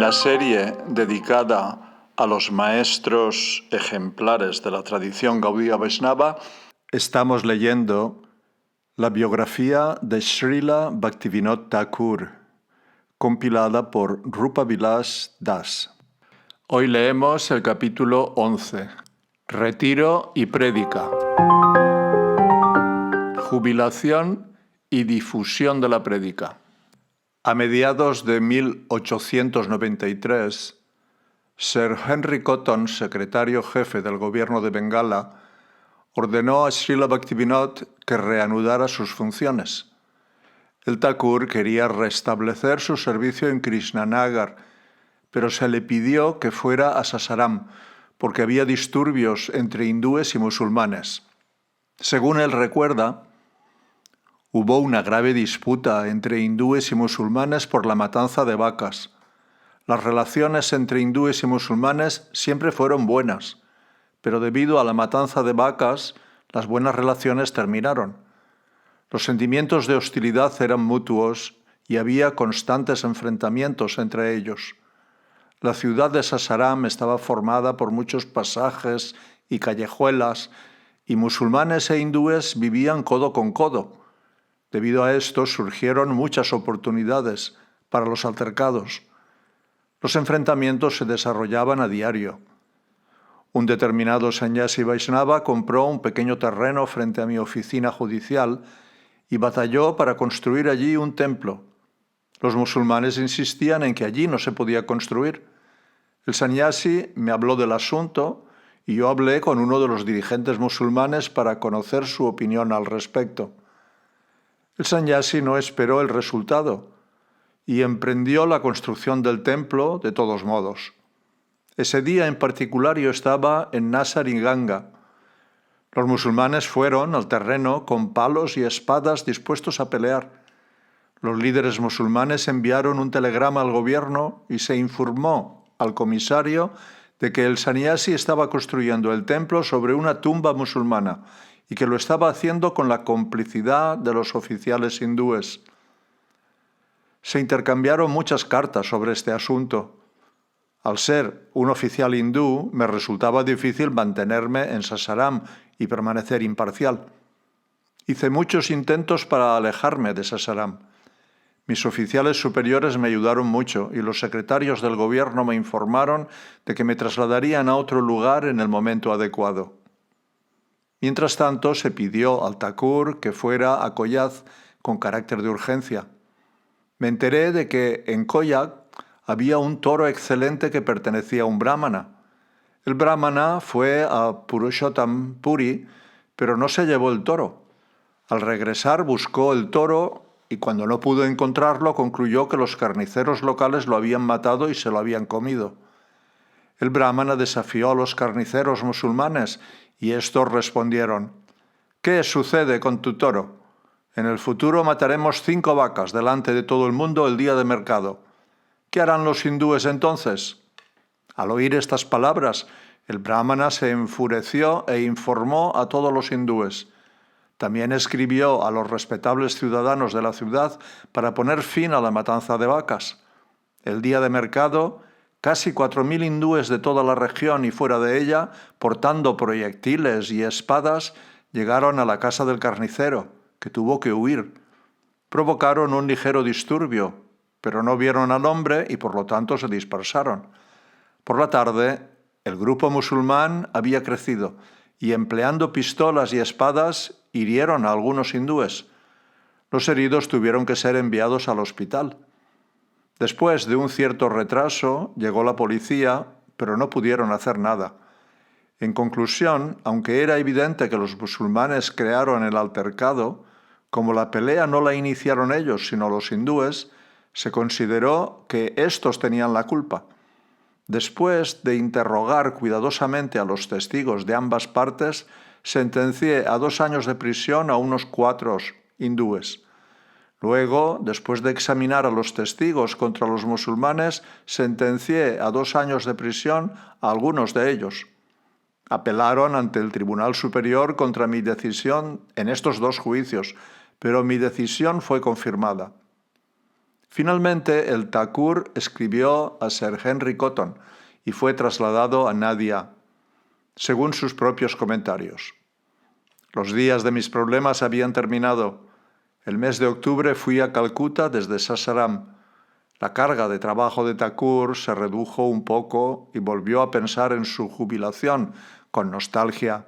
la serie dedicada a los maestros ejemplares de la tradición Gaudiya Vaishnava, estamos leyendo la biografía de Srila Bhaktivinoda Thakur, compilada por Rupa Vilas Das. Hoy leemos el capítulo 11, Retiro y Prédica. Jubilación y difusión de la prédica. A mediados de 1893, Sir Henry Cotton, secretario jefe del gobierno de Bengala, ordenó a Srila Bhaktivinoda que reanudara sus funciones. El Thakur quería restablecer su servicio en Krishnanagar, pero se le pidió que fuera a Sasaram, porque había disturbios entre hindúes y musulmanes. Según él recuerda, hubo una grave disputa entre hindúes y musulmanes por la matanza de vacas. Las relaciones entre hindúes y musulmanes siempre fueron buenas, pero debido a la matanza de vacas, las buenas relaciones terminaron. Los sentimientos de hostilidad eran mutuos y había constantes enfrentamientos entre ellos. La ciudad de Sasaram estaba formada por muchos pasajes y callejuelas, y musulmanes e hindúes vivían codo con codo. Debido a esto surgieron muchas oportunidades para los altercados. Los enfrentamientos se desarrollaban a diario. Un determinado sannyasi Vaishnava compró un pequeño terreno frente a mi oficina judicial y batalló para construir allí un templo. Los musulmanes insistían en que allí no se podía construir. El sannyasi me habló del asunto y yo hablé con uno de los dirigentes musulmanes para conocer su opinión al respecto. El sannyasi no esperó el resultado y emprendió la construcción del templo de todos modos. Ese día en particular yo estaba en Nasariganga. Los musulmanes fueron al terreno con palos y espadas dispuestos a pelear. Los líderes musulmanes enviaron un telegrama al gobierno y se informó al comisario de que el sannyasi estaba construyendo el templo sobre una tumba musulmana y que lo estaba haciendo con la complicidad de los oficiales hindúes. Se intercambiaron muchas cartas sobre este asunto. Al ser un oficial hindú, me resultaba difícil mantenerme en Sasaram y permanecer imparcial. Hice muchos intentos para alejarme de Sasaram. Mis oficiales superiores me ayudaron mucho y los secretarios del gobierno me informaron de que me trasladarían a otro lugar en el momento adecuado. Mientras tanto, se pidió al Thakur que fuera a Koyat con carácter de urgencia. Me enteré de que en Koyat había un toro excelente que pertenecía a un brahmana. El brahmana fue a Purushottam Puri, pero no se llevó el toro. Al regresar buscó el toro y cuando no pudo encontrarlo concluyó que los carniceros locales lo habían matado y se lo habían comido. El brahmana desafió a los carniceros musulmanes y estos respondieron: «¿Qué sucede con tu toro? En el futuro mataremos 5 vacas delante de todo el mundo el día de mercado. ¿Qué harán los hindúes entonces?». Al oír estas palabras, el brahmana se enfureció e informó a todos los hindúes. También escribió a los respetables ciudadanos de la ciudad para poner fin a la matanza de vacas. El día de mercado, casi 4.000 hindúes de toda la región y fuera de ella, portando proyectiles y espadas, llegaron a la casa del carnicero, que tuvo que huir. Provocaron un ligero disturbio, pero no vieron al hombre y por lo tanto se dispersaron. Por la tarde, el grupo musulmán había crecido y empleando pistolas y espadas hirieron a algunos hindúes. Los heridos tuvieron que ser enviados al hospital. Después de un cierto retraso, llegó la policía, pero no pudieron hacer nada. En conclusión, aunque era evidente que los musulmanes crearon el altercado, como la pelea no la iniciaron ellos, sino los hindúes, se consideró que éstos tenían la culpa. Después de interrogar cuidadosamente a los testigos de ambas partes, sentencié a 2 años de prisión a unos 4 hindúes. Luego, después de examinar a los testigos contra los musulmanes, sentencié a 2 años de prisión a algunos de ellos. Apelaron ante el Tribunal Superior contra mi decisión en estos 2 juicios, pero mi decisión fue confirmada. Finalmente, el Thakur escribió a Sir Henry Cotton y fue trasladado a Nadia, según sus propios comentarios. Los días de mis problemas habían terminado. El mes de octubre fui a Calcuta desde Sasaram. La carga de trabajo de Thakur se redujo un poco y volvió a pensar en su jubilación con nostalgia.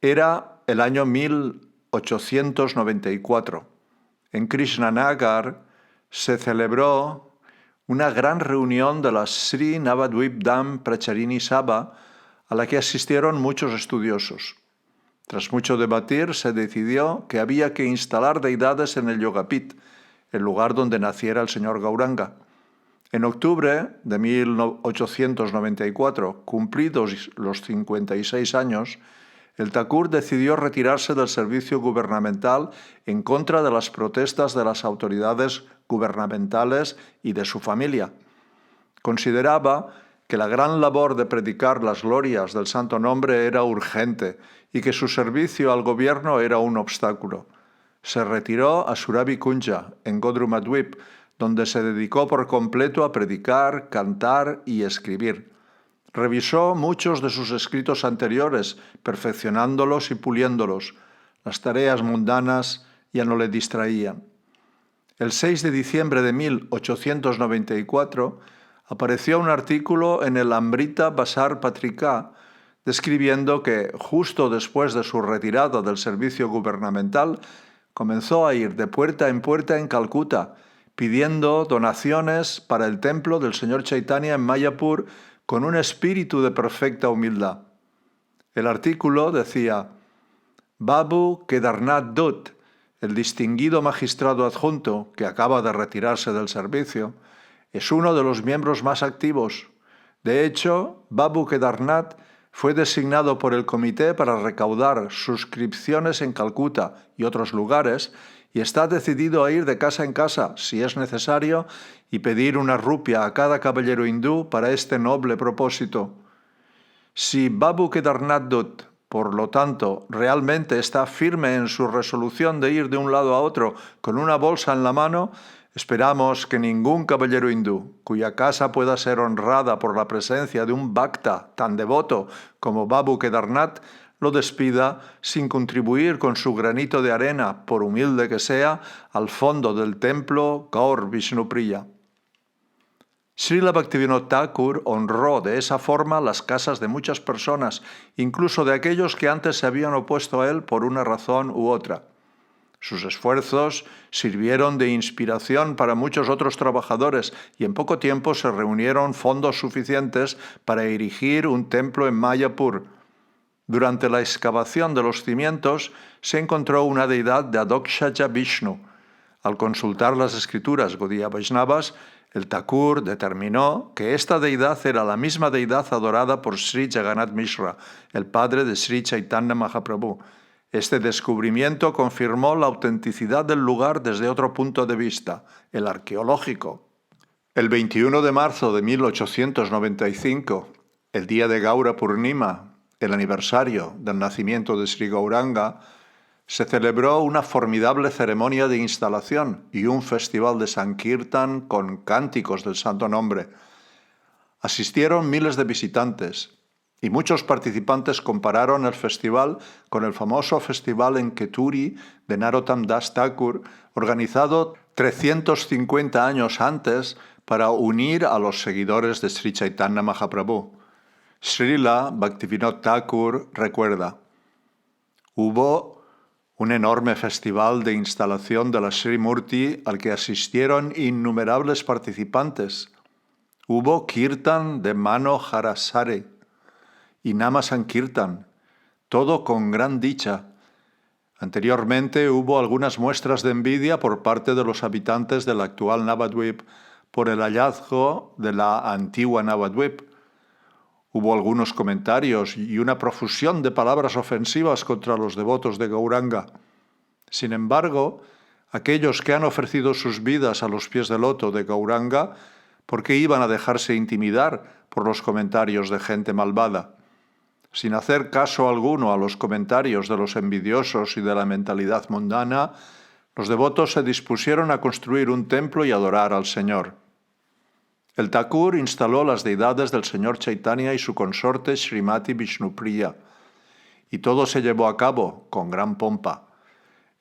Era el año 1894. En Krishnanagar se celebró una gran reunión de la Sri Navadvip Dham Pracharini Sabha a la que asistieron muchos estudiosos. Tras mucho debatir, se decidió que había que instalar deidades en el Yogapit, el lugar donde naciera el señor Gauranga. En octubre de 1894, cumplidos los 56 años, el Thakur decidió retirarse del servicio gubernamental en contra de las protestas de las autoridades gubernamentales y de su familia. Consideraba que la gran labor de predicar las glorias del Santo Nombre era urgente y que su servicio al gobierno era un obstáculo. Se retiró a Surabhikunja, en Godrumadwip, donde se dedicó por completo a predicar, cantar y escribir. Revisó muchos de sus escritos anteriores, perfeccionándolos y puliéndolos. Las tareas mundanas ya no le distraían. El 6 de diciembre de 1894 apareció un artículo en el Amrita Basar Patrika describiendo que, justo después de su retirada del servicio gubernamental, comenzó a ir de puerta en Calcuta, pidiendo donaciones para el templo del señor Chaitanya en Mayapur con un espíritu de perfecta humildad. El artículo decía: Babu Kedarnath Dutt, el distinguido magistrado adjunto que acaba de retirarse del servicio, es uno de los miembros más activos. De hecho, Babu Kedarnath fue designado por el comité para recaudar suscripciones en Calcuta y otros lugares y está decidido a ir de casa en casa, si es necesario, y pedir una rupia a cada caballero hindú para este noble propósito. Si Babu Kedarnath Dutt, por lo tanto, realmente está firme en su resolución de ir de un lado a otro con una bolsa en la mano, esperamos que ningún caballero hindú, cuya casa pueda ser honrada por la presencia de un bhakta tan devoto como Babu Kedarnath, lo despida sin contribuir con su granito de arena, por humilde que sea, al fondo del templo Gaur Vishnupriya. Srila Bhaktivinoda Thakur honró de esa forma las casas de muchas personas, incluso de aquellos que antes se habían opuesto a él por una razón u otra. Sus esfuerzos sirvieron de inspiración para muchos otros trabajadores y en poco tiempo se reunieron fondos suficientes para erigir un templo en Mayapur. Durante la excavación de los cimientos se encontró una deidad de Adokshaja Vishnu. Al consultar las escrituras Gaudiya Vaishnavas, el Thakur determinó que esta deidad era la misma deidad adorada por Sri Jagannath Mishra, el padre de Sri Chaitanya Mahaprabhu. Este descubrimiento confirmó la autenticidad del lugar desde otro punto de vista, el arqueológico. El 21 de marzo de 1895, el día de Gaura Purnima, el aniversario del nacimiento de Sri Gauranga, se celebró una formidable ceremonia de instalación y un festival de Sankirtan con cánticos del Santo Nombre. Asistieron miles de visitantes y muchos participantes compararon el festival con el famoso festival en Keturi de Narottam Das Thakur, organizado 350 años antes para unir a los seguidores de Sri Chaitanya Mahaprabhu. Srila Bhaktivinoda Thakur recuerda: hubo un enorme festival de instalación de la Sri Murti al que asistieron innumerables participantes. Hubo Kirtan de Mano Harasare y Nama Sankirtan, todo con gran dicha. Anteriormente hubo algunas muestras de envidia por parte de los habitantes del actual Navadvip por el hallazgo de la antigua Navadvip. Hubo algunos comentarios y una profusión de palabras ofensivas contra los devotos de Gauranga. Sin embargo, aquellos que han ofrecido sus vidas a los pies del loto de Gauranga, ¿por qué iban a dejarse intimidar por los comentarios de gente malvada? Sin hacer caso alguno a los comentarios de los envidiosos y de la mentalidad mundana, Los devotos se dispusieron a construir un templo y adorar al Señor. El Thakur instaló las deidades del Señor Chaitanya y su consorte Srimati Vishnupriya, y todo se llevó a cabo con gran pompa.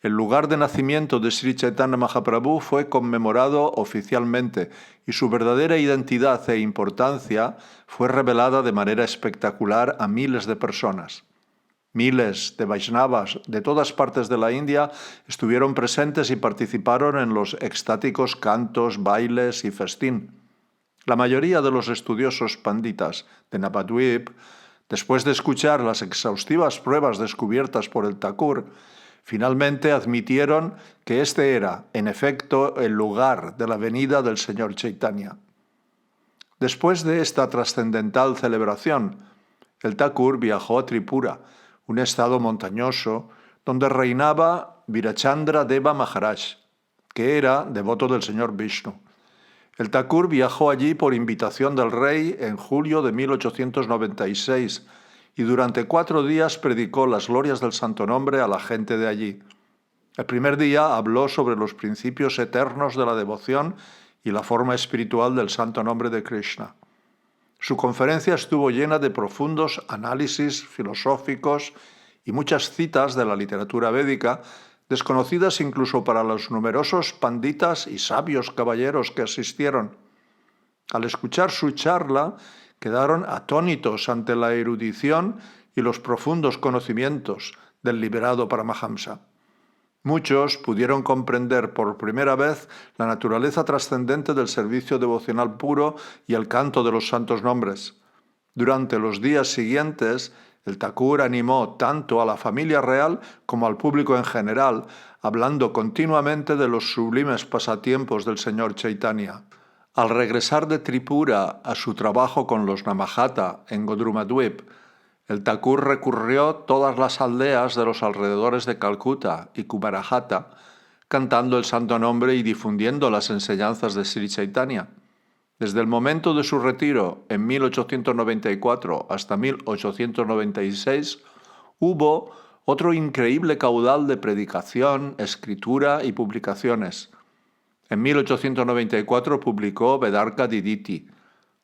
El lugar de nacimiento de Sri Chaitanya Mahaprabhu fue conmemorado oficialmente y su verdadera identidad e importancia fue revelada de manera espectacular a miles de personas. Miles de Vaishnavas de todas partes de la India estuvieron presentes y participaron en los extáticos cantos, bailes y festín. La mayoría de los estudiosos panditas de Navadvip, después de escuchar las exhaustivas pruebas descubiertas por el Thakur, finalmente admitieron que este era, en efecto, el lugar de la venida del Señor Chaitanya. Después de esta trascendental celebración, el Thakur viajó a Tripura, un estado montañoso donde reinaba Virachandra Deva Maharaj, que era devoto del Señor Vishnu. El Thakur viajó allí por invitación del rey en julio de 1896 y durante 4 días predicó las glorias del Santo Nombre a la gente de allí. El primer día habló sobre los principios eternos de la devoción y la forma espiritual del Santo Nombre de Krishna. Su conferencia estuvo llena de profundos análisis filosóficos y muchas citas de la literatura védica, desconocidas incluso para los numerosos panditas y sabios caballeros que asistieron. Al escuchar su charla, quedaron atónitos ante la erudición y los profundos conocimientos del liberado Paramahamsa. Muchos pudieron comprender por primera vez la naturaleza trascendente del servicio devocional puro y el canto de los santos nombres. Durante los días siguientes, el Thakur animó tanto a la familia real como al público en general, hablando continuamente de los sublimes pasatiempos del Señor Chaitanya. Al regresar de Tripura a su trabajo con los Namajata en Godrumadwip, el Thakur recorrió todas las aldeas de los alrededores de Calcuta y Kumarahata, cantando el santo nombre y difundiendo las enseñanzas de Sri Chaitanya. Desde el momento de su retiro en 1894 hasta 1896, hubo otro increíble caudal de predicación, escritura y publicaciones. En 1894 publicó Vedarka Diditi,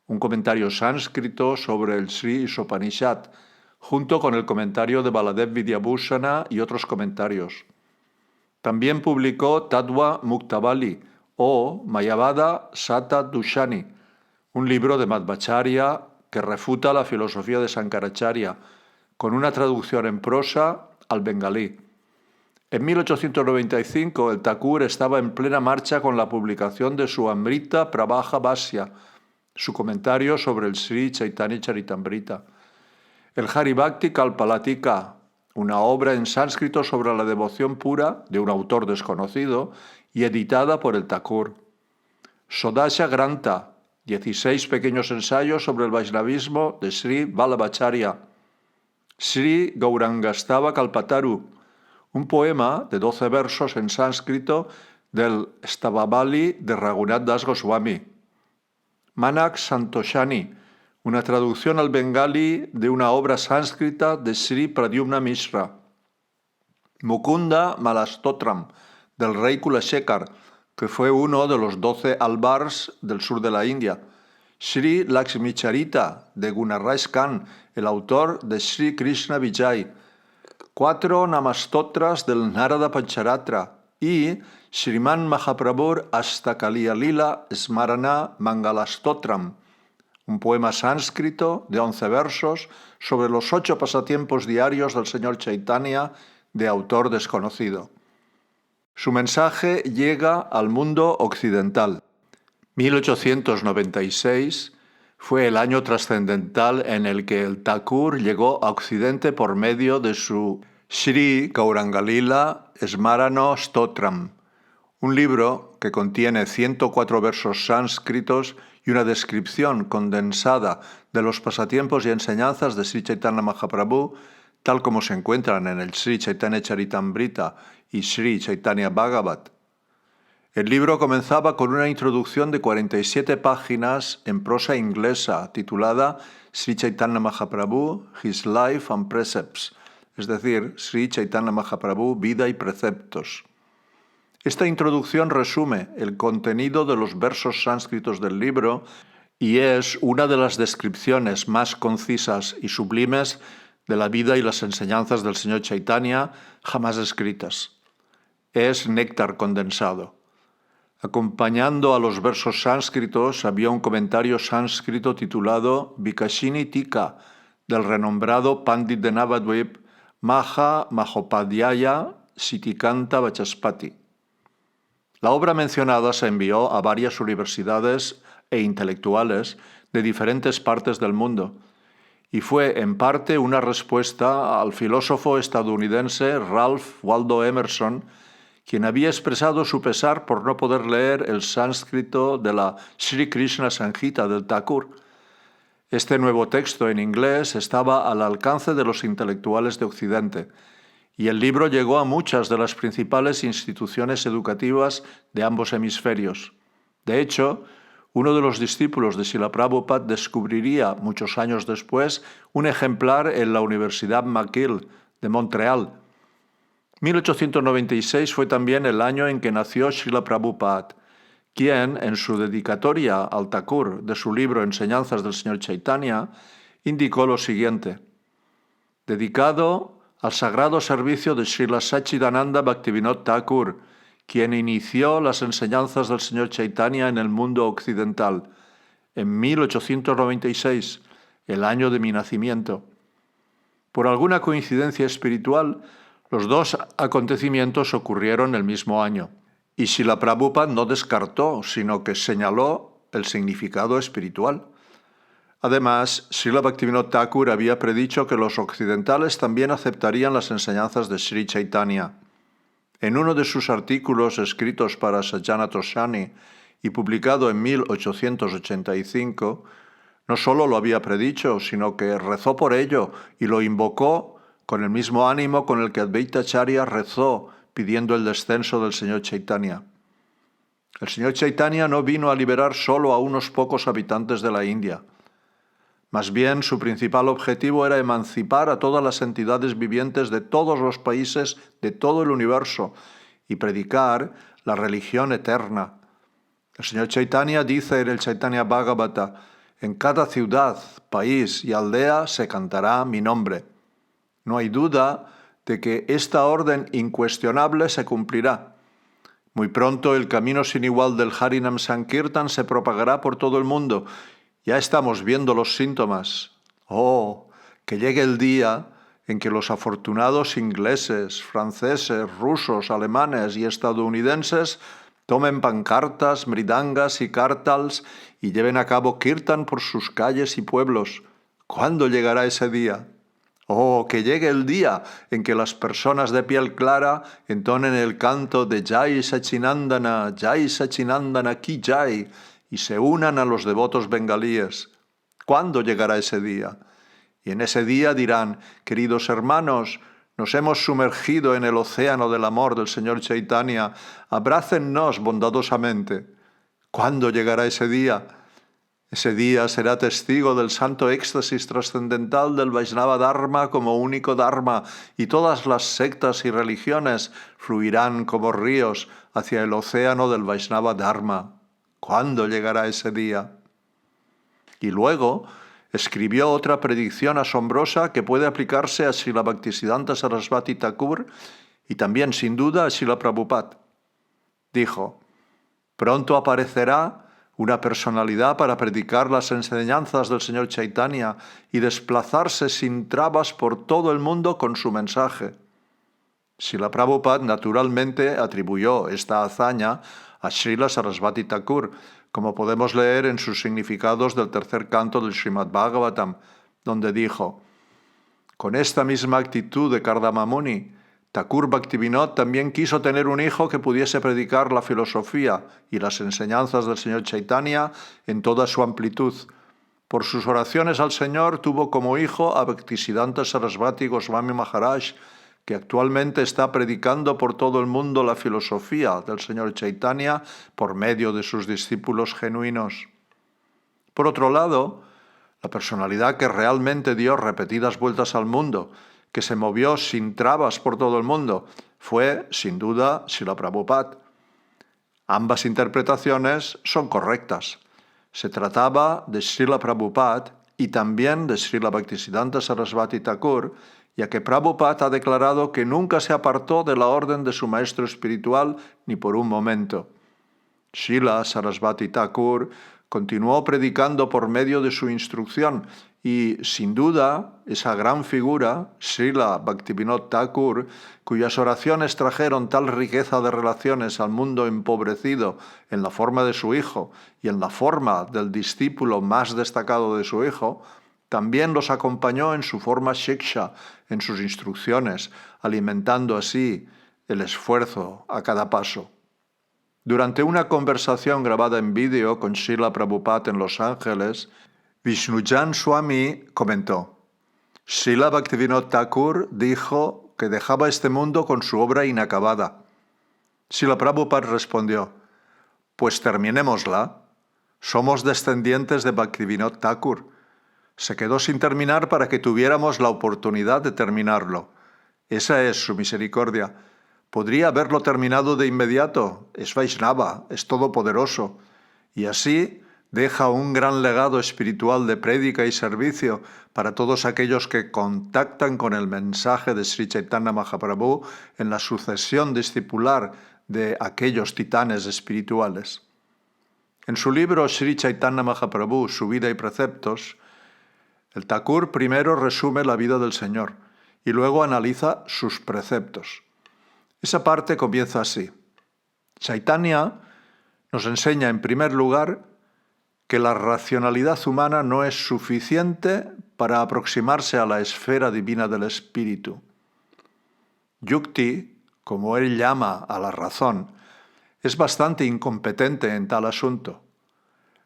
un comentario sánscrito sobre el Sri Isopanishad, junto con el comentario de Baladev Vidyabhusana y otros comentarios. También publicó Tattva Muktabali o Mayavada Sata Dushani, un libro de Madhvacharya que refuta la filosofía de Sankaracharya, con una traducción en prosa al bengalí. En 1895 el Thakur estaba en plena marcha con la publicación de su Amrita Prabha Bhashya, su comentario sobre el Sri Chaitanya Charitamrita. El Haribhakti Kalpalatika, una obra en sánscrito sobre la devoción pura de un autor desconocido y editada por el Thakur. Sodasha Granta, 16 pequeños ensayos sobre el Vaishnavismo de Sri Vallabhacharya. Sri Gaurangastava Kalpataru, un poema de 12 versos en sánscrito del Stavabali de Raghunath Das Goswami. Manak Santoshani, una traducción al bengalí de una obra sánscrita de Sri Pradyumna Mishra. Mukunda Malastotram, del rey Kulashekar, que fue uno de los 12 albars del sur de la India. Sri Lakshmi Charita, de Gunaraj Khan, el autor de Sri Krishna Vijay. 4 namastotras del Narada Pancharatra y Sriman Mahaprabhur Astakaliya Lila Smarana Mangalastotram, un poema sánscrito de 11 versos sobre los 8 pasatiempos diarios del Señor Chaitanya, de autor desconocido. Su mensaje llega al mundo occidental. 1896 fue el año trascendental en el que el Thakur llegó a Occidente por medio de su Sri Gaurangalila Smarano Stotram, un libro que contiene 104 versos sánscritos y una descripción condensada de los pasatiempos y enseñanzas de Sri Chaitanya Mahaprabhu, tal como se encuentran en el Sri Chaitanya Charitamrita y Sri Chaitanya Bhagavat. El libro comenzaba con una introducción de 47 páginas en prosa inglesa titulada Sri Chaitanya Mahaprabhu, His Life and Precepts, es decir, Sri Chaitanya Mahaprabhu, Vida y Preceptos. Esta introducción resume el contenido de los versos sánscritos del libro y es una de las descripciones más concisas y sublimes de la vida y las enseñanzas del Señor Chaitanya jamás escritas. Es néctar condensado. Acompañando a los versos sánscritos había un comentario sánscrito titulado Vikashini Tika del renombrado Pandit de Navadvip Maha Mahopadhyaya Sitikanta Vachaspati. La obra mencionada se envió a varias universidades e intelectuales de diferentes partes del mundo y fue en parte una respuesta al filósofo estadounidense Ralph Waldo Emerson, quien había expresado su pesar por no poder leer el sánscrito de la Sri Krishna Samhita del Thakur. Este nuevo texto en inglés estaba al alcance de los intelectuales de Occidente, y el libro llegó a muchas de las principales instituciones educativas de ambos hemisferios. De hecho, uno de los discípulos de Srila Prabhupada descubriría, muchos años después, un ejemplar en la Universidad McGill de Montreal. 1896 fue también el año en que nació Srila Prabhupada, quien, en su dedicatoria al Thakur de su libro Enseñanzas del Señor Chaitanya, indicó lo siguiente: dedicado al sagrado servicio de Srila Sachidananda Bhaktivinoda Thakur, quien inició las enseñanzas del Señor Chaitanya en el mundo occidental, en 1896, el año de mi nacimiento. Por alguna coincidencia espiritual, los dos acontecimientos ocurrieron el mismo año, y Srila Prabhupada no descartó, sino que señaló el significado espiritual. Además, Srila Bhaktivinoda Thakur había predicho que los occidentales también aceptarían las enseñanzas de Sri Chaitanya. En uno de sus artículos escritos para Sajjana Toshani y publicado en 1885, no solo lo había predicho, sino que rezó por ello y lo invocó con el mismo ánimo con el que Advaita Acharya rezó pidiendo el descenso del Señor Chaitanya. El Señor Chaitanya no vino a liberar solo a unos pocos habitantes de la India. Más bien, su principal objetivo era emancipar a todas las entidades vivientes de todos los países de todo el universo y predicar la religión eterna. El Señor Chaitanya dice en el Chaitanya Bhagavata: en cada ciudad, país y aldea se cantará mi nombre. No hay duda de que esta orden incuestionable se cumplirá. Muy pronto el camino sin igual del Harinam Sankirtan se propagará por todo el mundo. Ya estamos viendo los síntomas. Oh, que llegue el día en que los afortunados ingleses, franceses, rusos, alemanes y estadounidenses tomen pancartas, mridangas y kártals y lleven a cabo kirtan por sus calles y pueblos. ¿Cuándo llegará ese día? Oh, que llegue el día en que las personas de piel clara entonen el canto de Jai Sachinandana Ki Jai, y se unan a los devotos bengalíes. ¿Cuándo llegará ese día? Y en ese día dirán: queridos hermanos, nos hemos sumergido en el océano del amor del Señor Chaitanya, abrácennos bondadosamente. ¿Cuándo llegará ese día? Ese día será testigo del santo éxtasis trascendental del Vaishnava Dharma como único Dharma, y todas las sectas y religiones fluirán como ríos hacia el océano del Vaishnava Dharma. ¿Cuándo llegará ese día? Y luego escribió otra predicción asombrosa que puede aplicarse a Srila Bhaktisiddhanta Sarasvati Thakur y también sin duda a Srila Prabhupada. Dijo: pronto aparecerá una personalidad para predicar las enseñanzas del Señor Chaitanya y desplazarse sin trabas por todo el mundo con su mensaje. Srila Prabhupada naturalmente atribuyó esta hazaña a Srila Sarasvati Thakur, como podemos leer en sus significados del tercer canto del Srimad Bhagavatam, donde dijo: con esta misma actitud de Kardama Muni, Thakur Bhaktivinoda también quiso tener un hijo que pudiese predicar la filosofía y las enseñanzas del Señor Chaitanya en toda su amplitud. Por sus oraciones al Señor tuvo como hijo a Bhaktisiddhanta Sarasvati Goswami Maharaj, que actualmente está predicando por todo el mundo la filosofía del Señor Chaitanya por medio de sus discípulos genuinos. Por otro lado, la personalidad que realmente dio repetidas vueltas al mundo, que se movió sin trabas por todo el mundo, fue, sin duda, Srila Prabhupada. Ambas interpretaciones son correctas. Se trataba de Srila Prabhupada y también de Srila Bhaktisiddhanta Sarasvati Thakur, ya que Prabhupada ha declarado que nunca se apartó de la orden de su maestro espiritual ni por un momento. Srila Sarasvati Thakur continuó predicando por medio de su instrucción y, sin duda, esa gran figura, Srila Bhaktivinoda Thakur, cuyas oraciones trajeron tal riqueza de relaciones al mundo empobrecido en la forma de su hijo y en la forma del discípulo más destacado de su hijo, también los acompañó en su forma shiksha, en sus instrucciones, alimentando así el esfuerzo a cada paso. Durante una conversación grabada en vídeo con Srila Prabhupada en Los Ángeles, Vishnujan Swami comentó: Srila Bhaktivinoda Thakur dijo que dejaba este mundo con su obra inacabada. Srila Prabhupada respondió: pues terminémosla. Somos descendientes de Bhaktivinoda Thakur. Se quedó sin terminar para que tuviéramos la oportunidad de terminarlo. Esa es su misericordia. Podría haberlo terminado de inmediato. Es Vaishnava, es todopoderoso. Y así deja un gran legado espiritual de prédica y servicio para todos aquellos que contactan con el mensaje de Sri Chaitanya Mahaprabhu en la sucesión discipular de aquellos titanes espirituales. En su libro Sri Chaitanya Mahaprabhu, su vida y preceptos, el Thakur primero resume la vida del Señor y luego analiza sus preceptos. Esa parte comienza así. Chaitanya nos enseña en primer lugar que la racionalidad humana no es suficiente para aproximarse a la esfera divina del espíritu. Yukti, como él llama a la razón, es bastante incompetente en tal asunto.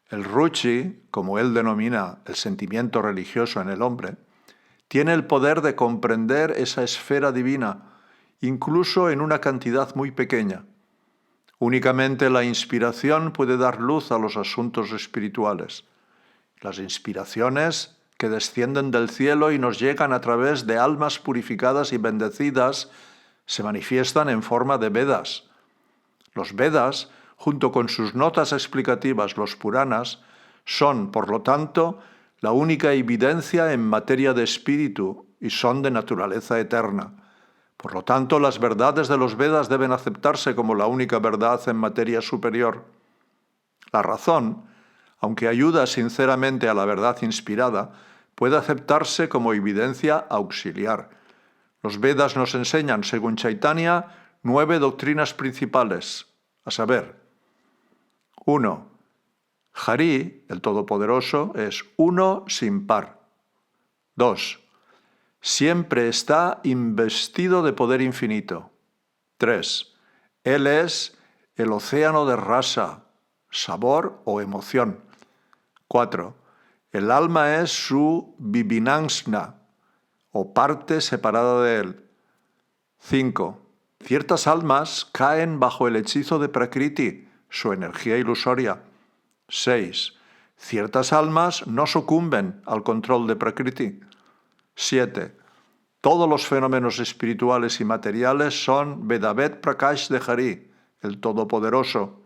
El ruchi, como él denomina el sentimiento religioso en el hombre, tiene el poder de comprender esa esfera divina, incluso en una cantidad muy pequeña. Únicamente la inspiración puede dar luz a los asuntos espirituales. Las inspiraciones que descienden del cielo y nos llegan a través de almas purificadas y bendecidas se manifiestan en forma de Vedas. Los Vedas, junto con sus notas explicativas, los Puranas, son, por lo tanto, la única evidencia en materia de espíritu y son de naturaleza eterna. Por lo tanto, las verdades de los Vedas deben aceptarse como la única verdad en materia superior. La razón, aunque ayuda sinceramente a la verdad inspirada, puede aceptarse como evidencia auxiliar. Los Vedas nos enseñan, según Chaitanya, 9 doctrinas principales, a saber: 1. Hari, el Todopoderoso, es uno sin par. 2. Siempre está investido de poder infinito. 3. Él es el océano de rasa, sabor o emoción. 4. El alma es su vibhinangsna, o parte separada de él. 5. Ciertas almas caen bajo el hechizo de Prakriti, su energía ilusoria. 6. Ciertas almas no sucumben al control de Prakriti. 7. Todos los fenómenos espirituales y materiales son Vedavet Prakash de Hari, el Todopoderoso.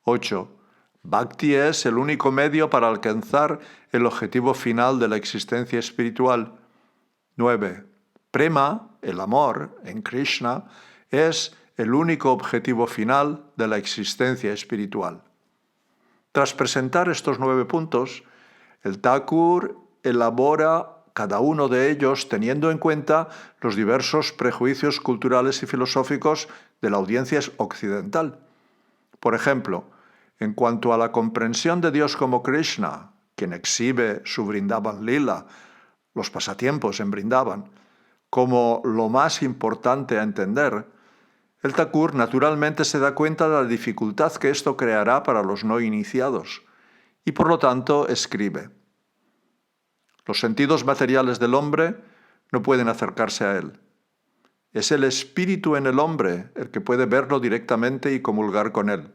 8. Bhakti es el único medio para alcanzar el objetivo final de la existencia espiritual. 9. Prema, el amor, en Krishna, es el único objetivo final de la existencia espiritual. Tras presentar estos 9 puntos, el Thakur elabora cada uno de ellos teniendo en cuenta los diversos prejuicios culturales y filosóficos de la audiencia occidental. Por ejemplo, en cuanto a la comprensión de Dios como Krishna, quien exhibe su Vrindavan Lila, los pasatiempos en Vrindavan, como lo más importante a entender, el Thakur naturalmente se da cuenta de la dificultad que esto creará para los no iniciados y por lo tanto escribe: los sentidos materiales del hombre no pueden acercarse a él. Es el espíritu en el hombre el que puede verlo directamente y comulgar con él.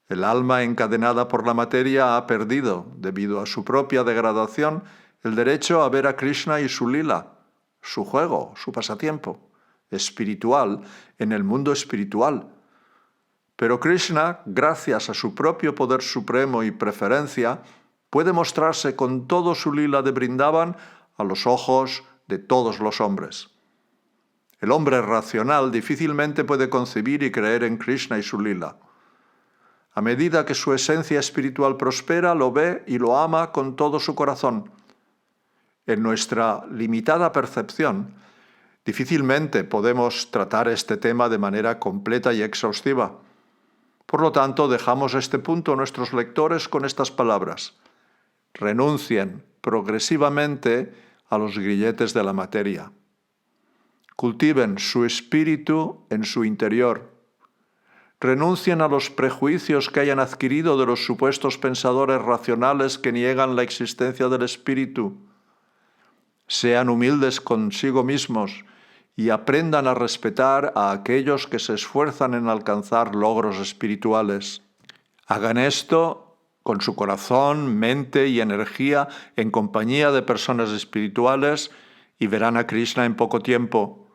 El alma encadenada por la materia ha perdido, debido a su propia degradación, el derecho a ver a Krishna y su lila, su juego, su pasatiempo espiritual en el mundo espiritual. Pero Krishna, gracias a su propio poder supremo y preferencia, puede mostrarse con todo su lila de Brindavan a los ojos de todos los hombres. El hombre racional difícilmente puede concebir y creer en Krishna y su lila. A medida que su esencia espiritual prospera, lo ve y lo ama con todo su corazón. En nuestra limitada percepción, difícilmente podemos tratar este tema de manera completa y exhaustiva. Por lo tanto, dejamos este punto a nuestros lectores con estas palabras. Renuncien progresivamente a los grilletes de la materia. Cultiven su espíritu en su interior. Renuncien a los prejuicios que hayan adquirido de los supuestos pensadores racionales que niegan la existencia del espíritu. Sean humildes consigo mismos y aprendan a respetar a aquellos que se esfuerzan en alcanzar logros espirituales. Hagan esto con su corazón, mente y energía en compañía de personas espirituales y verán a Krishna en poco tiempo.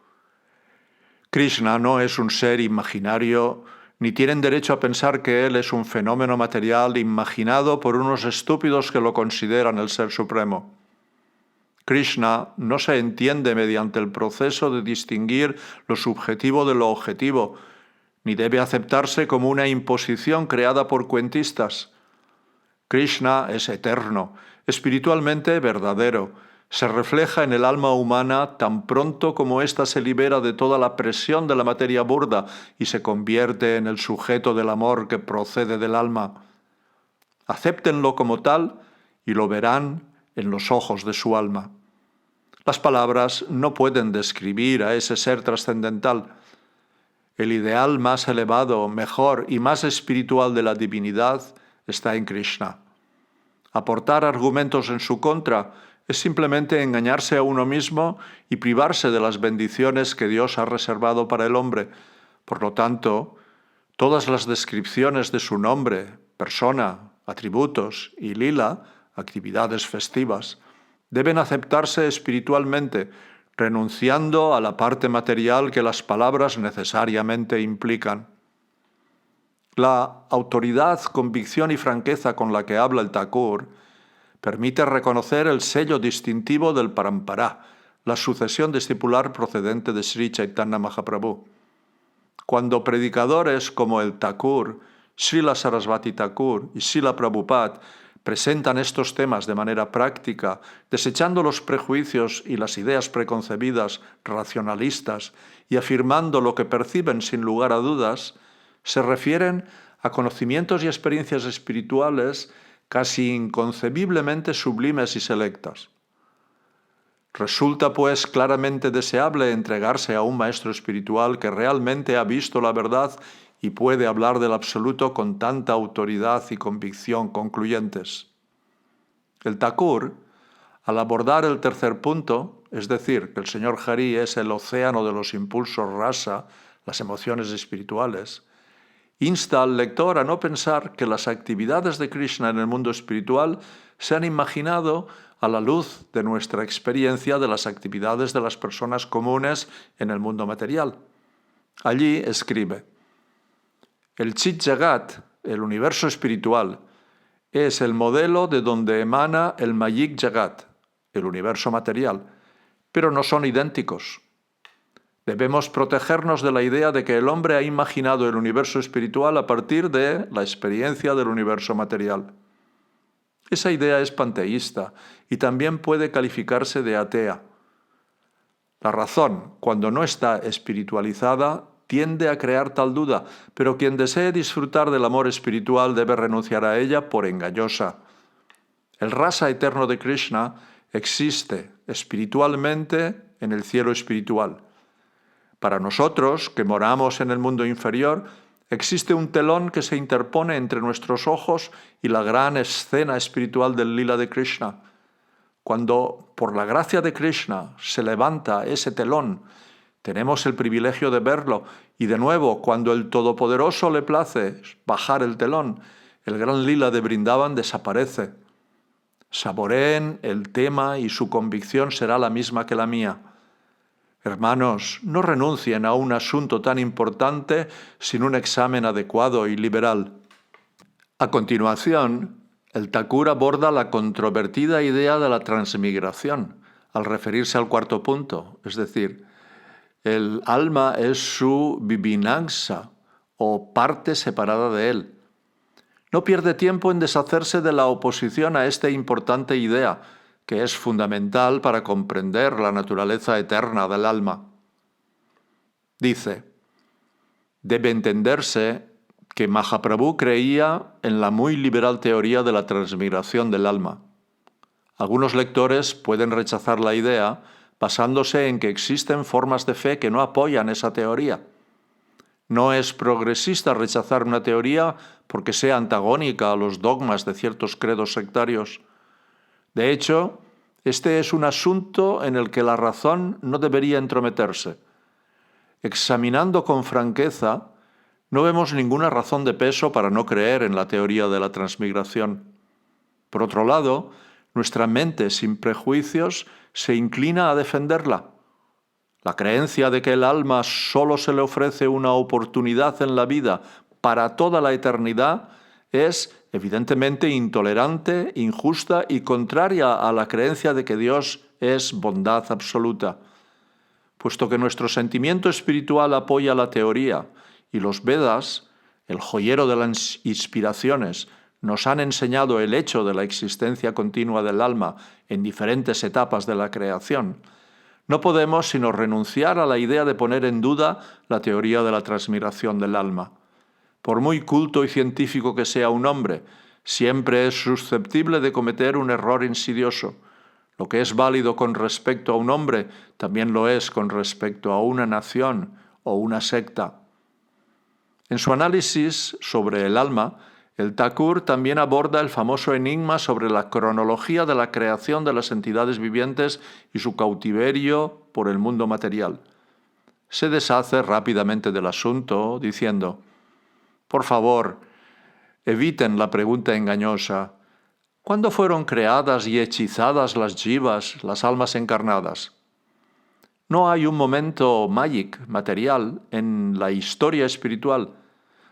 Krishna no es un ser imaginario, ni tienen derecho a pensar que él es un fenómeno material imaginado por unos estúpidos que lo consideran el Ser Supremo. Krishna no se entiende mediante el proceso de distinguir lo subjetivo de lo objetivo, ni debe aceptarse como una imposición creada por cuentistas. Krishna es eterno, espiritualmente verdadero, se refleja en el alma humana tan pronto como ésta se libera de toda la presión de la materia burda y se convierte en el sujeto del amor que procede del alma. Acéptenlo como tal y lo verán en los ojos de su alma. Las palabras no pueden describir a ese ser trascendental. El ideal más elevado, mejor y más espiritual de la divinidad está en Krishna. Aportar argumentos en su contra es simplemente engañarse a uno mismo y privarse de las bendiciones que Dios ha reservado para el hombre. Por lo tanto, todas las descripciones de su nombre, persona, atributos y lila, actividades festivas, deben aceptarse espiritualmente, renunciando a la parte material que las palabras necesariamente implican. La autoridad, convicción y franqueza con la que habla el Thakur permite reconocer el sello distintivo del Parampara, la sucesión discipular procedente de Sri Chaitanya Mahaprabhu. Cuando predicadores como el Thakur, Srila Sarasvati Thakur y Srila Prabhupada presentan estos temas de manera práctica, desechando los prejuicios y las ideas preconcebidas racionalistas y afirmando lo que perciben sin lugar a dudas, se refieren a conocimientos y experiencias espirituales casi inconcebiblemente sublimes y selectas. Resulta, pues, claramente deseable entregarse a un maestro espiritual que realmente ha visto la verdad y puede hablar del absoluto con tanta autoridad y convicción concluyentes. El Thakur, al abordar el tercer punto, es decir, que el Señor Hari es el océano de los impulsos rasa, las emociones espirituales, insta al lector a no pensar que las actividades de Krishna en el mundo espiritual se han imaginado a la luz de nuestra experiencia de las actividades de las personas comunes en el mundo material. Allí escribe: el Chit Jagat, el universo espiritual, es el modelo de donde emana el Mayik Jagat, el universo material, pero no son idénticos. Debemos protegernos de la idea de que el hombre ha imaginado el universo espiritual a partir de la experiencia del universo material. Esa idea es panteísta y también puede calificarse de atea. La razón, cuando no está espiritualizada, tiende a crear tal duda, pero quien desee disfrutar del amor espiritual debe renunciar a ella por engañosa. El rasa eterno de Krishna existe espiritualmente en el cielo espiritual. Para nosotros, que moramos en el mundo inferior, existe un telón que se interpone entre nuestros ojos y la gran escena espiritual del lila de Krishna. Cuando, por la gracia de Krishna, se levanta ese telón, tenemos el privilegio de verlo, y de nuevo, cuando el Todopoderoso le place bajar el telón, el gran lila de Brindavan desaparece. Saboreen el tema y su convicción será la misma que la mía. Hermanos, no renuncien a un asunto tan importante sin un examen adecuado y liberal. A continuación, el Thakur aborda la controvertida idea de la transmigración, al referirse al cuarto punto, es decir, el alma es su vivinansa o parte separada de él. No pierde tiempo en deshacerse de la oposición a esta importante idea, que es fundamental para comprender la naturaleza eterna del alma. Dice, debe entenderse que Mahaprabhu creía en la muy liberal teoría de la transmigración del alma. Algunos lectores pueden rechazar la idea basándose en que existen formas de fe que no apoyan esa teoría. No es progresista rechazar una teoría porque sea antagónica a los dogmas de ciertos credos sectarios. De hecho, este es un asunto en el que la razón no debería entrometerse. Examinando con franqueza, no vemos ninguna razón de peso para no creer en la teoría de la transmigración. Por otro lado, nuestra mente sin prejuicios se inclina a defenderla. La creencia de que el alma solo se le ofrece una oportunidad en la vida para toda la eternidad es evidentemente intolerante, injusta y contraria a la creencia de que Dios es bondad absoluta. Puesto que nuestro sentimiento espiritual apoya la teoría y los Vedas, el joyero de las inspiraciones, nos han enseñado el hecho de la existencia continua del alma en diferentes etapas de la creación, no podemos sino renunciar a la idea de poner en duda la teoría de la transmigración del alma. Por muy culto y científico que sea un hombre, siempre es susceptible de cometer un error insidioso. Lo que es válido con respecto a un hombre, también lo es con respecto a una nación o una secta. En su análisis sobre el alma, el Thakur también aborda el famoso enigma sobre la cronología de la creación de las entidades vivientes y su cautiverio por el mundo material. Se deshace rápidamente del asunto, diciendo, por favor, eviten la pregunta engañosa. ¿Cuándo fueron creadas y hechizadas las jivas, las almas encarnadas? No hay un momento mágico, material, en la historia espiritual,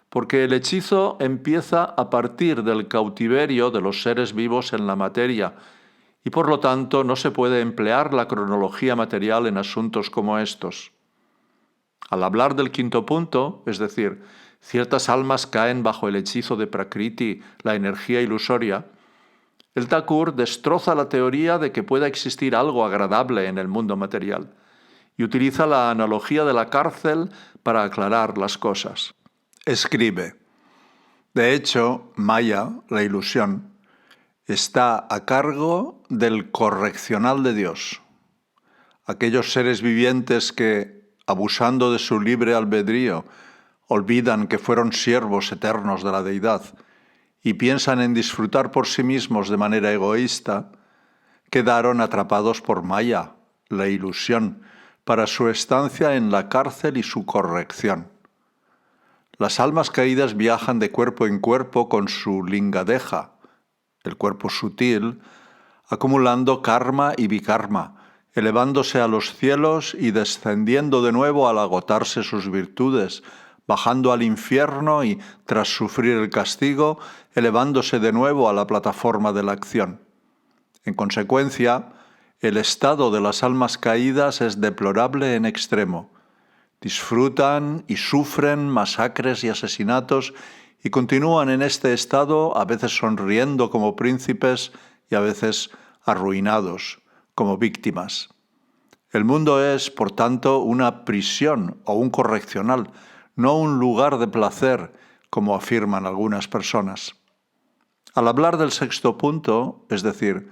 porque el hechizo empieza a partir del cautiverio de los seres vivos en la materia, y por lo tanto no se puede emplear la cronología material en asuntos como estos. Al hablar del quinto punto, es decir, ciertas almas caen bajo el hechizo de Prakriti, la energía ilusoria, el Thakur destroza la teoría de que pueda existir algo agradable en el mundo material y utiliza la analogía de la cárcel para aclarar las cosas. Escribe, de hecho, Maya, la ilusión, está a cargo del correccional de Dios. Aquellos seres vivientes que, abusando de su libre albedrío, olvidan que fueron siervos eternos de la deidad y piensan en disfrutar por sí mismos de manera egoísta, quedaron atrapados por Maya, la ilusión, para su estancia en la cárcel y su corrección. Las almas caídas viajan de cuerpo en cuerpo con su lingadeja, el cuerpo sutil, acumulando karma y vikarma, elevándose a los cielos y descendiendo de nuevo al agotarse sus virtudes, bajando al infierno y, tras sufrir el castigo, elevándose de nuevo a la plataforma de la acción. En consecuencia, el estado de las almas caídas es deplorable en extremo. Disfrutan y sufren masacres y asesinatos y continúan en este estado a veces sonriendo como príncipes y a veces arruinados como víctimas. El mundo es, por tanto, una prisión o un correccional, no un lugar de placer, como afirman algunas personas. Al hablar del sexto punto, es decir,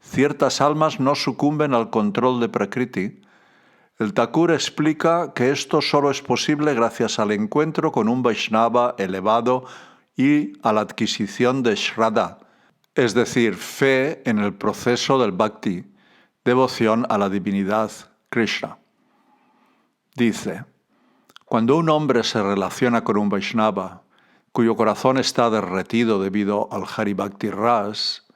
ciertas almas no sucumben al control de Prakriti, el Thakur explica que esto solo es posible gracias al encuentro con un Vaishnava elevado y a la adquisición de Shraddha, es decir, fe en el proceso del Bhakti, devoción a la divinidad Krishna. Dice, cuando un hombre se relaciona con un Vaishnava, cuyo corazón está derretido debido al Hari Bhakti Ras,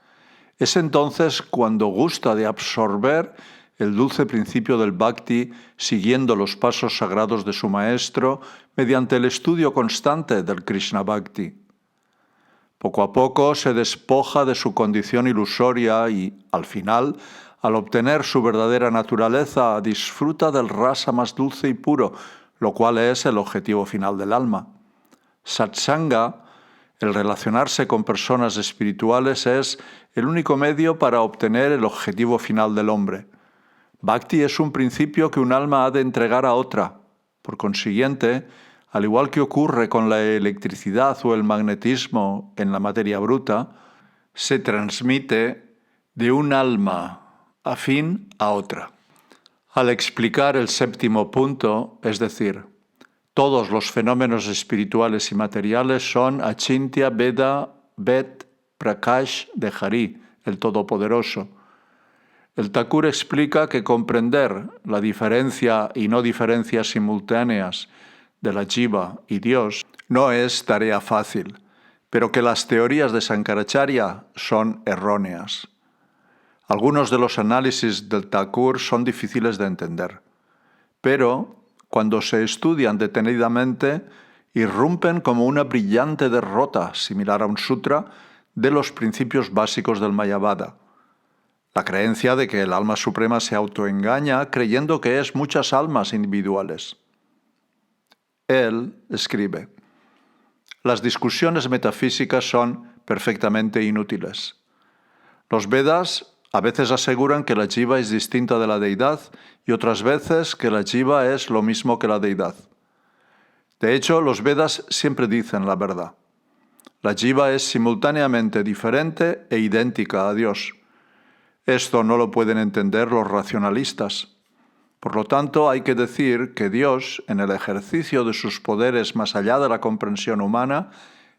es entonces cuando gusta de absorber el dulce principio del Bhakti siguiendo los pasos sagrados de su maestro mediante el estudio constante del Krishna Bhakti. Poco a poco se despoja de su condición ilusoria y, al final, al obtener su verdadera naturaleza, disfruta del rasa más dulce y puro, lo cual es el objetivo final del alma. Satsanga, el relacionarse con personas espirituales, es el único medio para obtener el objetivo final del hombre. Bhakti es un principio que un alma ha de entregar a otra. Por consiguiente, al igual que ocurre con la electricidad o el magnetismo en la materia bruta, se transmite de un alma afín a otra. Al explicar el séptimo punto, es decir, todos los fenómenos espirituales y materiales son Achintya Veda Bet Prakash de Hari, el Todopoderoso. El Thakur explica que comprender la diferencia y no diferencias simultáneas de la Jiva y Dios no es tarea fácil, pero que las teorías de Sankaracharya son erróneas. Algunos de los análisis del Thakur son difíciles de entender, pero cuando se estudian detenidamente, irrumpen como una brillante derrota, similar a un sutra, de los principios básicos del Mayavada. La creencia de que el alma suprema se autoengaña creyendo que es muchas almas individuales. Él escribe: las discusiones metafísicas son perfectamente inútiles. Los Vedas a veces aseguran que la Jiva es distinta de la deidad y otras veces que la Jiva es lo mismo que la deidad. De hecho, los Vedas siempre dicen la verdad. La Jiva es simultáneamente diferente e idéntica a Dios. Esto no lo pueden entender los racionalistas. Por lo tanto, hay que decir que Dios, en el ejercicio de sus poderes más allá de la comprensión humana,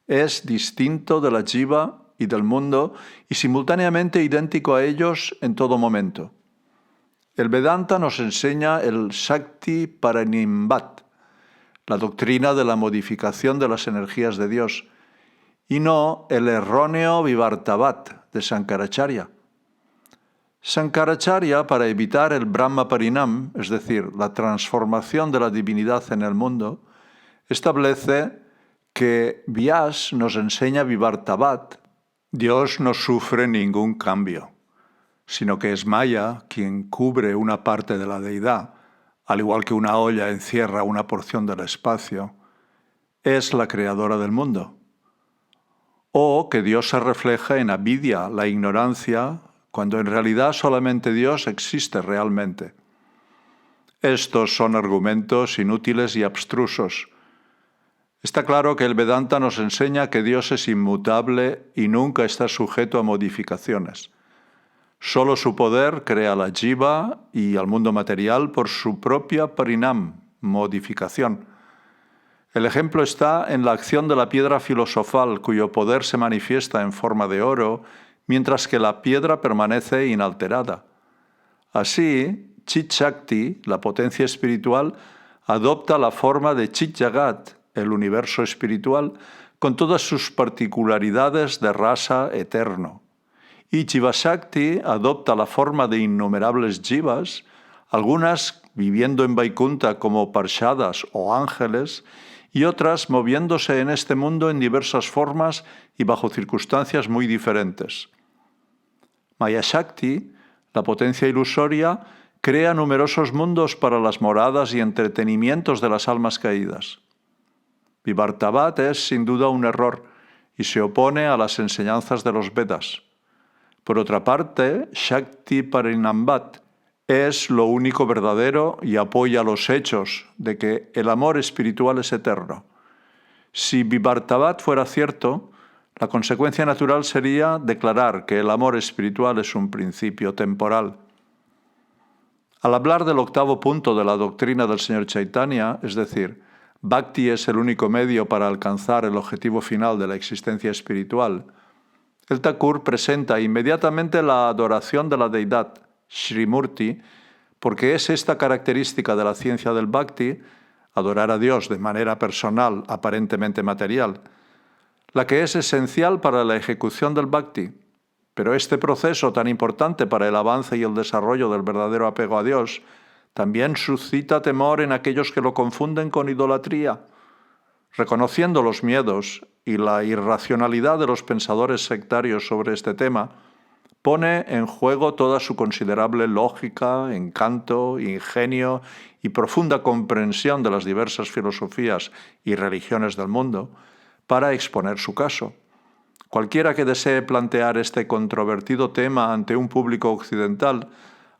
es distinto de la Jiva y del mundo y simultáneamente idéntico a ellos en todo momento. El Vedanta nos enseña el Shakti Paranimbat, la doctrina de la modificación de las energías de Dios, y no el erróneo Vivartavat de Sankaracharya. Sankaracharya, para evitar el Brahma Parinam, es decir, la transformación de la divinidad en el mundo, establece que Vyas nos enseña Vivartavat. Dios no sufre ningún cambio, sino que es Maya quien cubre una parte de la deidad, al igual que una olla encierra una porción del espacio. Es la creadora del mundo. O que Dios se refleja en avidya, la ignorancia, cuando en realidad solamente Dios existe realmente. Estos son argumentos inútiles y abstrusos. Está claro que el Vedanta nos enseña que Dios es inmutable y nunca está sujeto a modificaciones. Solo su poder crea la Jiva y al mundo material por su propia parinam, modificación. El ejemplo está en la acción de la piedra filosofal, cuyo poder se manifiesta en forma de oro, mientras que la piedra permanece inalterada. Así, Chit Shakti, la potencia espiritual, adopta la forma de Chit Jagat, el universo espiritual, con todas sus particularidades de rasa eterno. Y Jiva Shakti adopta la forma de innumerables jivas, algunas viviendo en Vaikunta como parshadas o ángeles, y otras moviéndose en este mundo en diversas formas y bajo circunstancias muy diferentes. Maya Shakti, la potencia ilusoria, crea numerosos mundos para las moradas y entretenimientos de las almas caídas. Vivartavat es sin duda un error y se opone a las enseñanzas de los Vedas. Por otra parte, Shakti Parinambat es lo único verdadero y apoya los hechos de que el amor espiritual es eterno. Si Vivartavat fuera cierto, la consecuencia natural sería declarar que el amor espiritual es un principio temporal. Al hablar del octavo punto de la doctrina del Señor Chaitanya, es decir, Bhakti es el único medio para alcanzar el objetivo final de la existencia espiritual, el Thakur presenta inmediatamente la adoración de la deidad, Srimurti, porque es esta característica de la ciencia del Bhakti, adorar a Dios de manera personal, aparentemente material, la que es esencial para la ejecución del Bhakti. Pero este proceso tan importante para el avance y el desarrollo del verdadero apego a Dios también suscita temor en aquellos que lo confunden con idolatría. Reconociendo los miedos y la irracionalidad de los pensadores sectarios sobre este tema, pone en juego toda su considerable lógica, encanto, ingenio y profunda comprensión de las diversas filosofías y religiones del mundo para exponer su caso. Cualquiera que desee plantear este controvertido tema ante un público occidental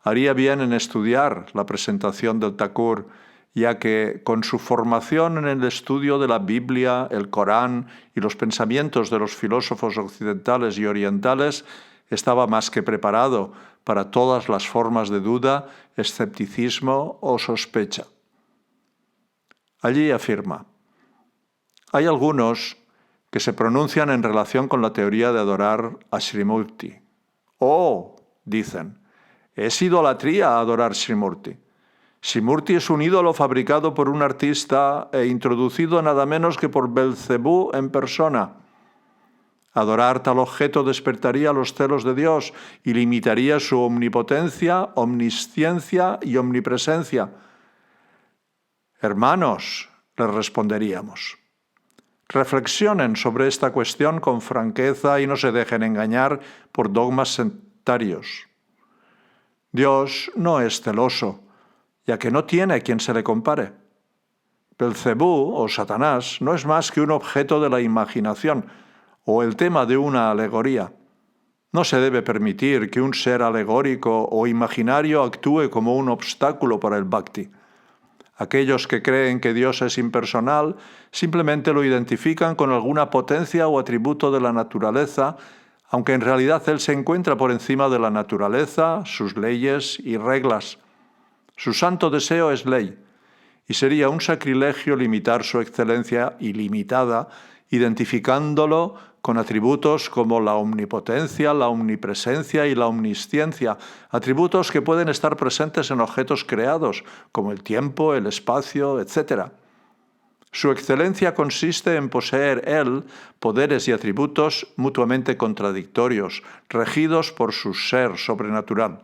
haría bien en estudiar la presentación del Thakur, ya que con su formación en el estudio de la Biblia, el Corán y los pensamientos de los filósofos occidentales y orientales, estaba más que preparado para todas las formas de duda, escepticismo o sospecha. Allí afirma: hay algunos que se pronuncian en relación con la teoría de adorar a Srimurti. Oh, dicen, es idolatría adorar Srimurti. Srimurti es un ídolo fabricado por un artista e introducido nada menos que por Belcebú en persona. Adorar tal objeto despertaría los celos de Dios y limitaría su omnipotencia, omnisciencia y omnipresencia. Hermanos, les responderíamos, reflexionen sobre esta cuestión con franqueza y no se dejen engañar por dogmas sectarios. Dios no es celoso, ya que no tiene quien se le compare. Belcebú, o Satanás, no es más que un objeto de la imaginación o el tema de una alegoría. No se debe permitir que un ser alegórico o imaginario actúe como un obstáculo para el bhakti. Aquellos que creen que Dios es impersonal simplemente lo identifican con alguna potencia o atributo de la naturaleza, aunque en realidad Él se encuentra por encima de la naturaleza, sus leyes y reglas. Su santo deseo es ley, y sería un sacrilegio limitar su excelencia ilimitada, identificándolo con atributos como la omnipotencia, la omnipresencia y la omnisciencia, atributos que pueden estar presentes en objetos creados, como el tiempo, el espacio, etc. Su excelencia consiste en poseer Él poderes y atributos mutuamente contradictorios, regidos por su ser sobrenatural.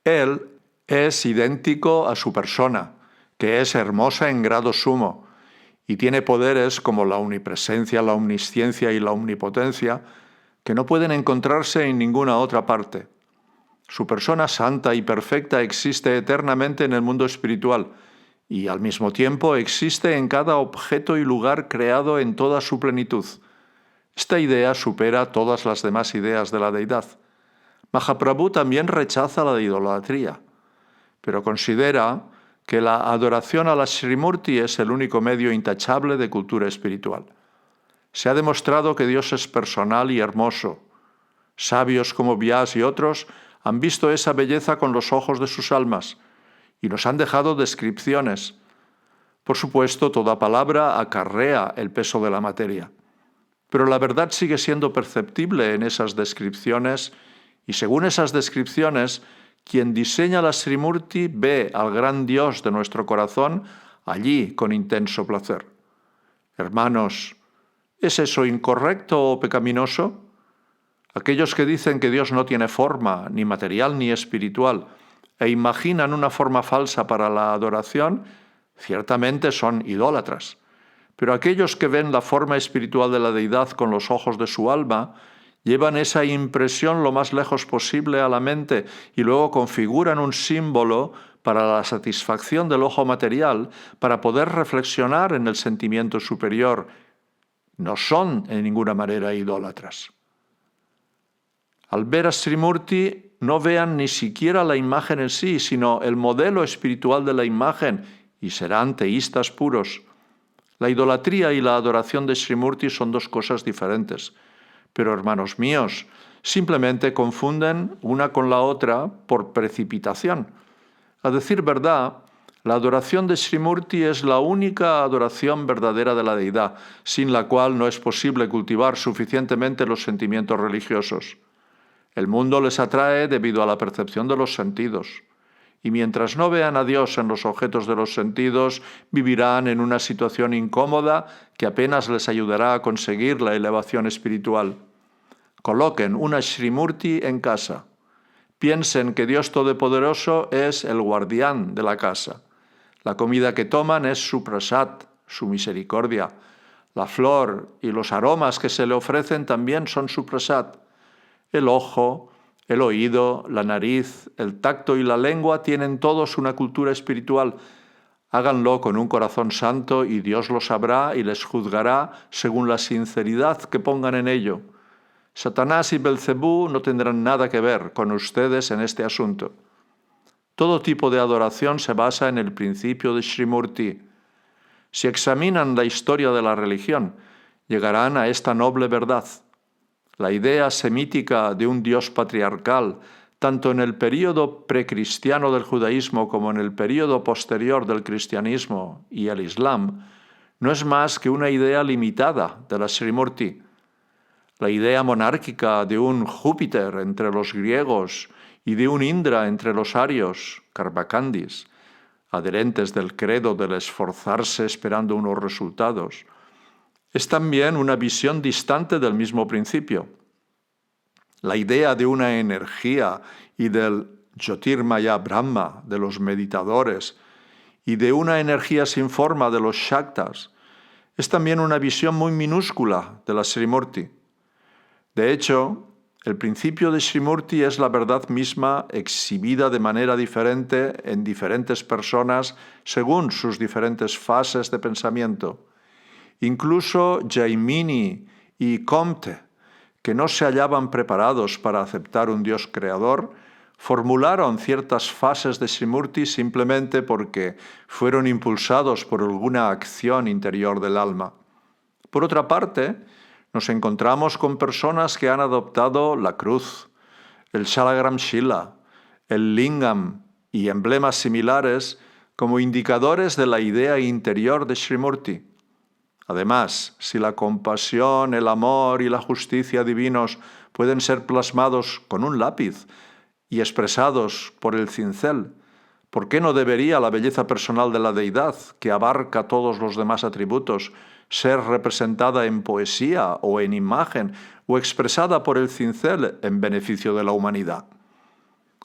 Él es idéntico a su persona, que es hermosa en grado sumo, y tiene poderes como la omnipresencia, la omnisciencia y la omnipotencia, que no pueden encontrarse en ninguna otra parte. Su persona santa y perfecta existe eternamente en el mundo espiritual, y al mismo tiempo existe en cada objeto y lugar creado en toda su plenitud. Esta idea supera todas las demás ideas de la deidad. Mahaprabhu también rechaza la idolatría, pero considera que la adoración a la Srimurti es el único medio intachable de cultura espiritual. Se ha demostrado que Dios es personal y hermoso. Sabios como Vyas y otros han visto esa belleza con los ojos de sus almas y nos han dejado descripciones. Por supuesto, toda palabra acarrea el peso de la materia, pero la verdad sigue siendo perceptible en esas descripciones y según esas descripciones, quien diseña la Srimurti ve al gran Dios de nuestro corazón allí con intenso placer. Hermanos, ¿es eso incorrecto o pecaminoso? Aquellos que dicen que Dios no tiene forma, ni material ni espiritual, e imaginan una forma falsa para la adoración, ciertamente son idólatras. Pero aquellos que ven la forma espiritual de la deidad con los ojos de su alma, llevan esa impresión lo más lejos posible a la mente y luego configuran un símbolo para la satisfacción del ojo material, para poder reflexionar en el sentimiento superior. No son en ninguna manera idólatras. Al ver a Srimurti, no vean ni siquiera la imagen en sí, sino el modelo espiritual de la imagen, y serán teístas puros. La idolatría y la adoración de Srimurti son dos cosas diferentes. Pero, hermanos míos, simplemente confunden una con la otra por precipitación. A decir verdad, la adoración de Srimurti es la única adoración verdadera de la deidad, sin la cual no es posible cultivar suficientemente los sentimientos religiosos. El mundo les atrae debido a la percepción de los sentidos. Y mientras no vean a Dios en los objetos de los sentidos, vivirán en una situación incómoda que apenas les ayudará a conseguir la elevación espiritual. Coloquen una Srimurti en casa. Piensen que Dios Todopoderoso es el guardián de la casa. La comida que toman es su prasad, su misericordia. La flor y los aromas que se le ofrecen también son su prasad. El ojo, el oído, la nariz, el tacto y la lengua tienen todos una cultura espiritual. Háganlo con un corazón santo y Dios lo sabrá y les juzgará según la sinceridad que pongan en ello. Satanás y Belcebú no tendrán nada que ver con ustedes en este asunto. Todo tipo de adoración se basa en el principio de Srimurti. Si examinan la historia de la religión, llegarán a esta noble verdad. La idea semítica de un Dios patriarcal, tanto en el período precristiano del judaísmo como en el período posterior del cristianismo y el islam, no es más que una idea limitada de la Srimurti. La idea monárquica de un Júpiter entre los griegos y de un Indra entre los arios, Karmakandis, adherentes del credo del esforzarse esperando unos resultados, es también una visión distante del mismo principio. La idea de una energía y del Jyotirmaya Brahma de los meditadores y de una energía sin forma de los Shaktas es también una visión muy minúscula de la Srimurti. De hecho, el principio de Srimurti es la verdad misma exhibida de manera diferente en diferentes personas según sus diferentes fases de pensamiento. Incluso Jaimini y Comte, que no se hallaban preparados para aceptar un Dios creador, formularon ciertas fases de Srimurti simplemente porque fueron impulsados por alguna acción interior del alma. Por otra parte, nos encontramos con personas que han adoptado la cruz, el Shalagram Shila, el Lingam y emblemas similares como indicadores de la idea interior de Srimurti. Además, si la compasión, el amor y la justicia divinos pueden ser plasmados con un lápiz y expresados por el cincel, ¿por qué no debería la belleza personal de la deidad, que abarca todos los demás atributos, ser representada en poesía o en imagen o expresada por el cincel en beneficio de la humanidad?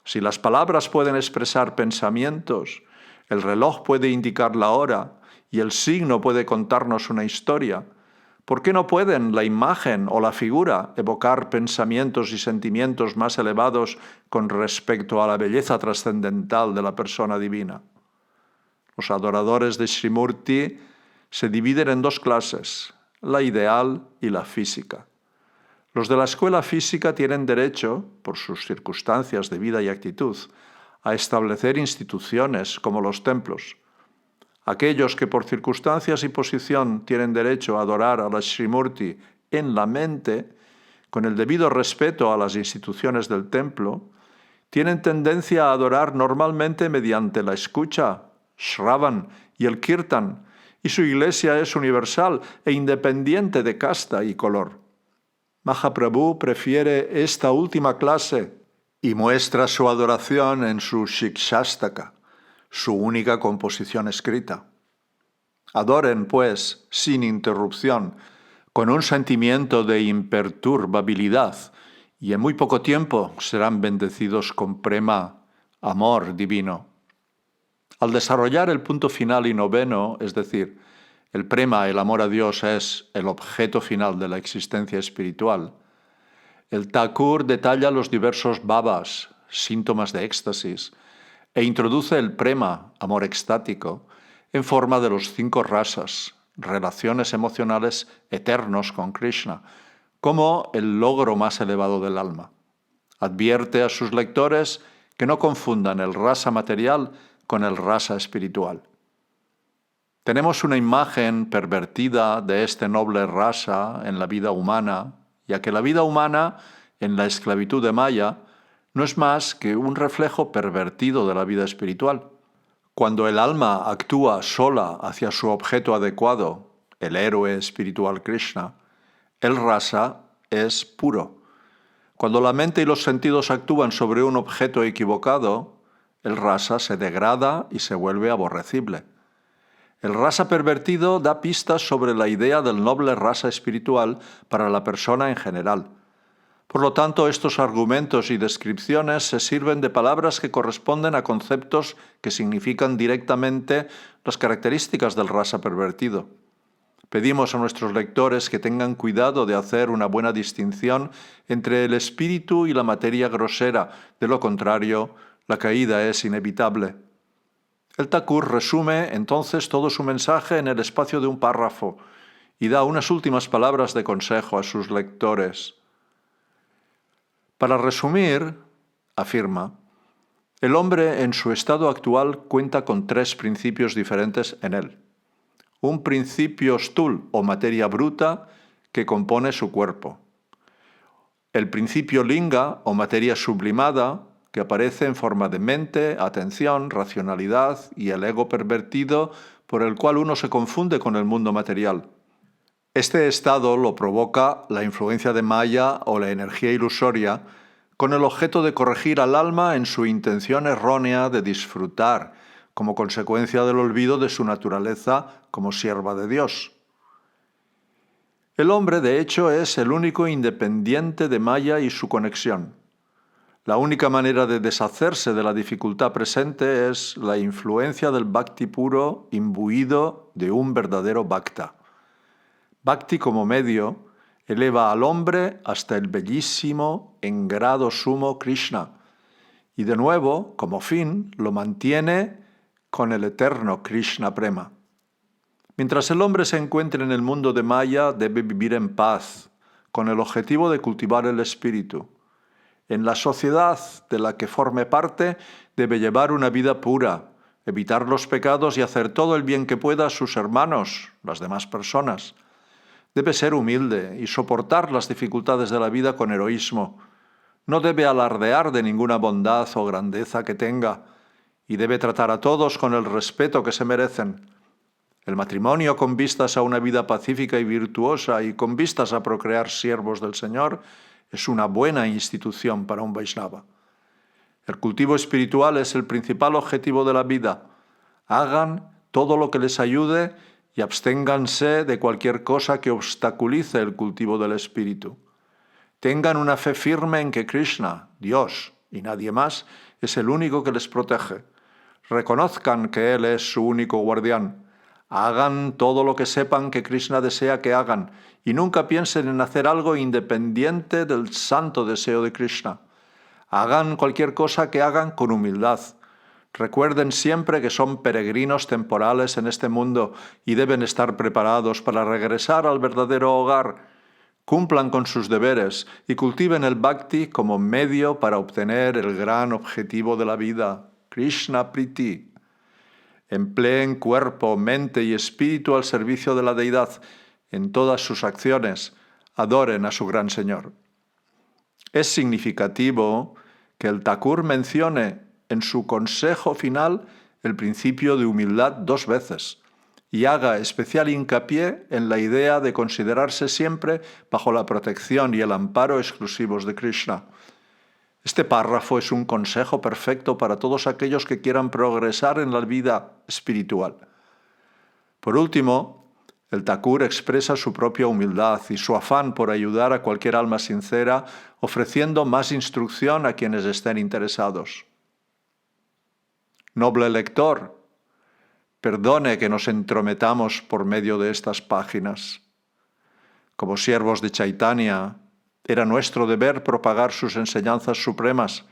Si las palabras pueden expresar pensamientos, el reloj puede indicar la hora y el signo puede contarnos una historia, ¿por qué no pueden la imagen o la figura evocar pensamientos y sentimientos más elevados con respecto a la belleza trascendental de la persona divina? Los adoradores de Srimurti se dividen en dos clases, la ideal y la física. Los de la escuela física tienen derecho, por sus circunstancias de vida y actitud, a establecer instituciones como los templos. Aquellos que por circunstancias y posición tienen derecho a adorar a la Srimurti en la mente, con el debido respeto a las instituciones del templo, tienen tendencia a adorar normalmente mediante la escucha, Shravan y el Kirtan, y su iglesia es universal e independiente de casta y color. Mahaprabhu prefiere esta última clase y muestra su adoración en su Shikshastaka, su única composición escrita. Adoren, pues, sin interrupción, con un sentimiento de imperturbabilidad, y en muy poco tiempo serán bendecidos con prema, amor divino. Al desarrollar el punto final y noveno, es decir, el prema, el amor a Dios, es el objeto final de la existencia espiritual, el Thakur detalla los diversos bhavas, síntomas de éxtasis, e introduce el prema, amor extático, en forma de los 5 rasas, relaciones emocionales eternos con Krishna, como el logro más elevado del alma. Advierte a sus lectores que no confundan el rasa material con el rasa espiritual. Tenemos una imagen pervertida de este noble rasa en la vida humana, ya que la vida humana, en la esclavitud de Maya, no es más que un reflejo pervertido de la vida espiritual. Cuando el alma actúa sola hacia su objeto adecuado, el héroe espiritual Krishna, el rasa es puro. Cuando la mente y los sentidos actúan sobre un objeto equivocado, el rasa se degrada y se vuelve aborrecible. El rasa pervertido da pistas sobre la idea del noble rasa espiritual para la persona en general. Por lo tanto, estos argumentos y descripciones se sirven de palabras que corresponden a conceptos que significan directamente las características del rasa pervertido. Pedimos a nuestros lectores que tengan cuidado de hacer una buena distinción entre el espíritu y la materia grosera, de lo contrario, la caída es inevitable. El Thakur resume entonces todo su mensaje en el espacio de un párrafo y da unas últimas palabras de consejo a sus lectores. Para resumir, afirma, el hombre en su estado actual cuenta con 3 principios diferentes en él. Un principio stul o materia bruta que compone su cuerpo. El principio linga o materia sublimada que aparece en forma de mente, atención, racionalidad y el ego pervertido por el cual uno se confunde con el mundo material. Este estado lo provoca la influencia de Maya o la energía ilusoria con el objeto de corregir al alma en su intención errónea de disfrutar, como consecuencia del olvido de su naturaleza como sierva de Dios. El hombre, de hecho, es el único independiente de Maya y su conexión. La única manera de deshacerse de la dificultad presente es la influencia del bhakti puro imbuido de un verdadero bhakta. Bhakti como medio eleva al hombre hasta el bellísimo en grado sumo Krishna y de nuevo, como fin, lo mantiene con el eterno Krishna Prema. Mientras el hombre se encuentre en el mundo de Maya, debe vivir en paz, con el objetivo de cultivar el espíritu. En la sociedad de la que forme parte, debe llevar una vida pura, evitar los pecados y hacer todo el bien que pueda a sus hermanos, las demás personas. Debe ser humilde y soportar las dificultades de la vida con heroísmo. No debe alardear de ninguna bondad o grandeza que tenga, y debe tratar a todos con el respeto que se merecen. El matrimonio con vistas a una vida pacífica y virtuosa y con vistas a procrear siervos del Señor es una buena institución para un Vaishnava. El cultivo espiritual es el principal objetivo de la vida. Hagan todo lo que les ayude y absténganse de cualquier cosa que obstaculice el cultivo del espíritu. Tengan una fe firme en que Krishna, Dios y nadie más, es el único que les protege. Reconozcan que Él es su único guardián. Hagan todo lo que sepan que Krishna desea que hagan y nunca piensen en hacer algo independiente del santo deseo de Krishna. Hagan cualquier cosa que hagan con humildad. Recuerden siempre que son peregrinos temporales en este mundo y deben estar preparados para regresar al verdadero hogar. Cumplan con sus deberes y cultiven el bhakti como medio para obtener el gran objetivo de la vida, Krishna Priti. Empleen cuerpo, mente y espíritu al servicio de la deidad en todas sus acciones. Adoren a su gran Señor. Es significativo que el Thakur mencione en su consejo final el principio de humildad 2 veces y haga especial hincapié en la idea de considerarse siempre bajo la protección y el amparo exclusivos de Krishna. Este párrafo es un consejo perfecto para todos aquellos que quieran progresar en la vida espiritual. Por último, el Thakur expresa su propia humildad y su afán por ayudar a cualquier alma sincera, ofreciendo más instrucción a quienes estén interesados. Noble lector, perdone que nos entrometamos por medio de estas páginas. Como siervos de Chaitanya, era nuestro deber propagar sus enseñanzas supremas,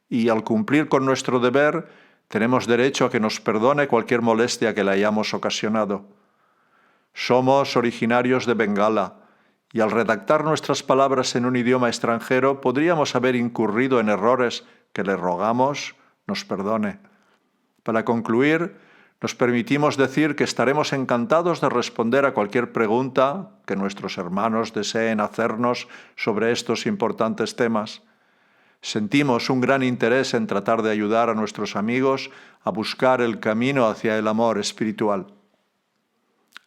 y al cumplir con nuestro deber, tenemos derecho a que nos perdone cualquier molestia que le hayamos ocasionado. Somos originarios de Bengala, y al redactar nuestras palabras en un idioma extranjero, podríamos haber incurrido en errores que le rogamos nos perdone. Para concluir, nos permitimos decir que estaremos encantados de responder a cualquier pregunta que nuestros hermanos deseen hacernos sobre estos importantes temas. Sentimos un gran interés en tratar de ayudar a nuestros amigos a buscar el camino hacia el amor espiritual.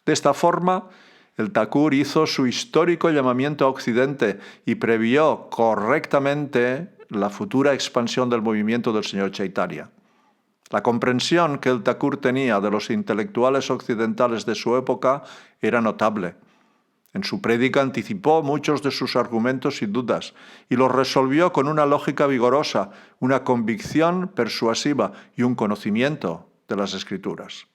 De esta forma, el Thakur hizo su histórico llamamiento a Occidente y previó correctamente la futura expansión del movimiento del Señor Chaitanya. La comprensión que el Thakur tenía de los intelectuales occidentales de su época era notable. En su prédica anticipó muchos de sus argumentos y dudas y los resolvió con una lógica vigorosa, una convicción persuasiva y un conocimiento de las Escrituras.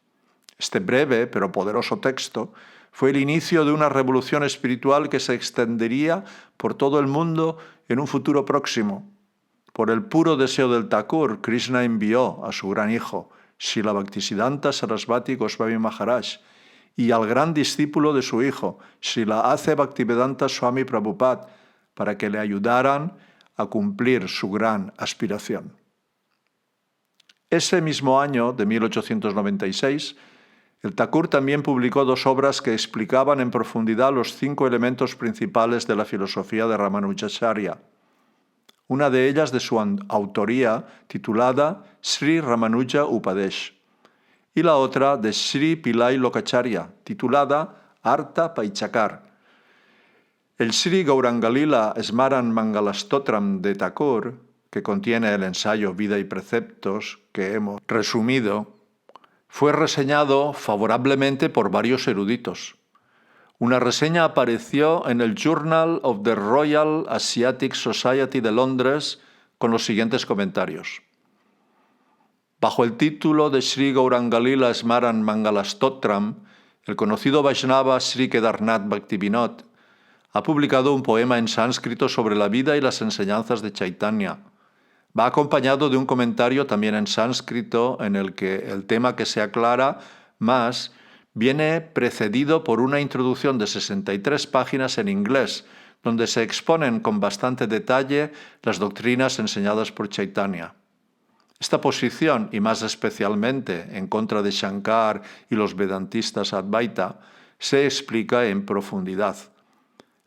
Este breve pero poderoso texto fue el inicio de una revolución espiritual que se extendería por todo el mundo en un futuro próximo. Por el puro deseo del Thakur, Krishna envió a su gran hijo, Srila Bhaktisiddhanta Sarasvati Goswami Maharaj, y al gran discípulo de su hijo, Srila A.C. Bhaktivedanta Swami Prabhupada, para que le ayudaran a cumplir su gran aspiración. Ese mismo año de 1896, el Thakur también publicó 2 obras que explicaban en profundidad los 5 elementos principales de la filosofía de Ramanujacharya. Una de ellas de su autoría, titulada Sri Ramanuja Upadesh, y la otra de Sri Pillai Lokacharya, titulada Artha Paichakar. El Sri Gaurangalila Smaran Mangalastotram de Thakur, que contiene el ensayo Vida y Preceptos que hemos resumido, fue reseñado favorablemente por varios eruditos. Una reseña apareció en el Journal of the Royal Asiatic Society de Londres con los siguientes comentarios. Bajo el título de Sri Gaurangalila Smaran Mangalastotram, el conocido Vaishnava Sri Kedarnath Bhaktivinod ha publicado un poema en sánscrito sobre la vida y las enseñanzas de Chaitanya. Va acompañado de un comentario también en sánscrito en el que el tema que se aclara más viene precedido por una introducción de 63 páginas en inglés, donde se exponen con bastante detalle las doctrinas enseñadas por Chaitanya. Esta posición, y más especialmente en contra de Shankar y los vedantistas Advaita, se explica en profundidad.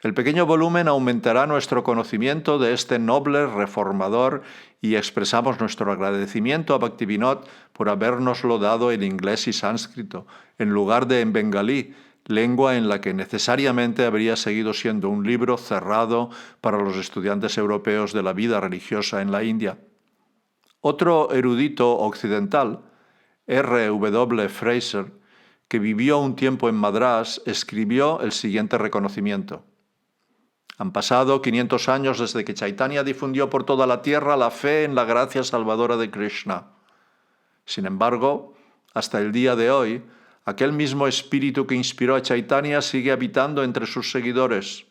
El pequeño volumen aumentará nuestro conocimiento de este noble reformador y expresamos nuestro agradecimiento a Bhaktivinod por habérnoslo dado en inglés y sánscrito, en lugar de en bengalí, lengua en la que necesariamente habría seguido siendo un libro cerrado para los estudiantes europeos de la vida religiosa en la India. Otro erudito occidental, R.W. Fraser, que vivió un tiempo en Madrás, escribió el siguiente reconocimiento. Han pasado 500 años desde que Chaitanya difundió por toda la tierra la fe en la gracia salvadora de Krishna. Sin embargo, hasta el día de hoy, aquel mismo espíritu que inspiró a Chaitanya sigue habitando entre sus seguidores.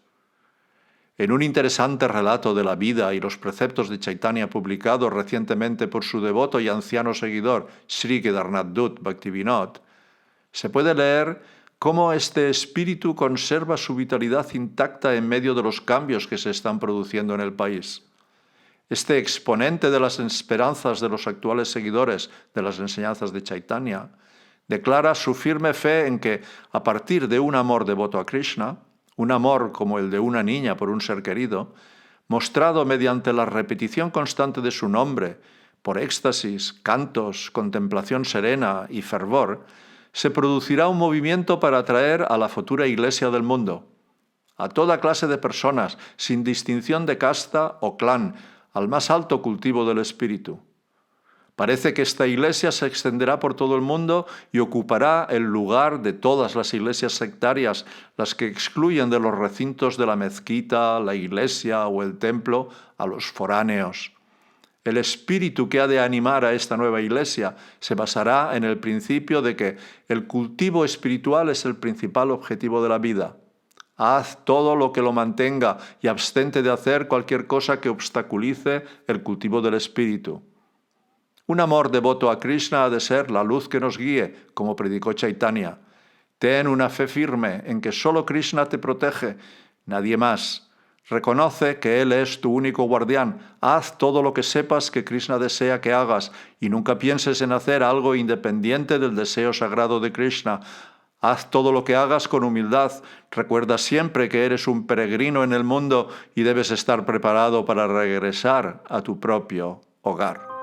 En un interesante relato de la vida y los preceptos de Chaitanya publicado recientemente por su devoto y anciano seguidor, Sri Kedarnath Dutt Bhaktivinod, se puede leer cómo este espíritu conserva su vitalidad intacta en medio de los cambios que se están produciendo en el país. Este exponente de las esperanzas de los actuales seguidores de las enseñanzas de Chaitanya declara su firme fe en que, a partir de un amor devoto a Krishna, un amor como el de una niña por un ser querido, mostrado mediante la repetición constante de su nombre, por éxtasis, cantos, contemplación serena y fervor, se producirá un movimiento para atraer a la futura Iglesia del mundo, a toda clase de personas, sin distinción de casta o clan, al más alto cultivo del espíritu. Parece que esta Iglesia se extenderá por todo el mundo y ocupará el lugar de todas las iglesias sectarias, las que excluyen de los recintos de la mezquita, la iglesia o el templo a los foráneos. El espíritu que ha de animar a esta nueva iglesia se basará en el principio de que el cultivo espiritual es el principal objetivo de la vida. Haz todo lo que lo mantenga y abstente de hacer cualquier cosa que obstaculice el cultivo del espíritu. Un amor devoto a Krishna ha de ser la luz que nos guíe, como predicó Chaitanya. Ten una fe firme en que solo Krishna te protege, nadie más. Reconoce que Él es tu único guardián. Haz todo lo que sepas que Krishna desea que hagas y nunca pienses en hacer algo independiente del deseo sagrado de Krishna. Haz todo lo que hagas con humildad. Recuerda siempre que eres un peregrino en el mundo y debes estar preparado para regresar a tu propio hogar.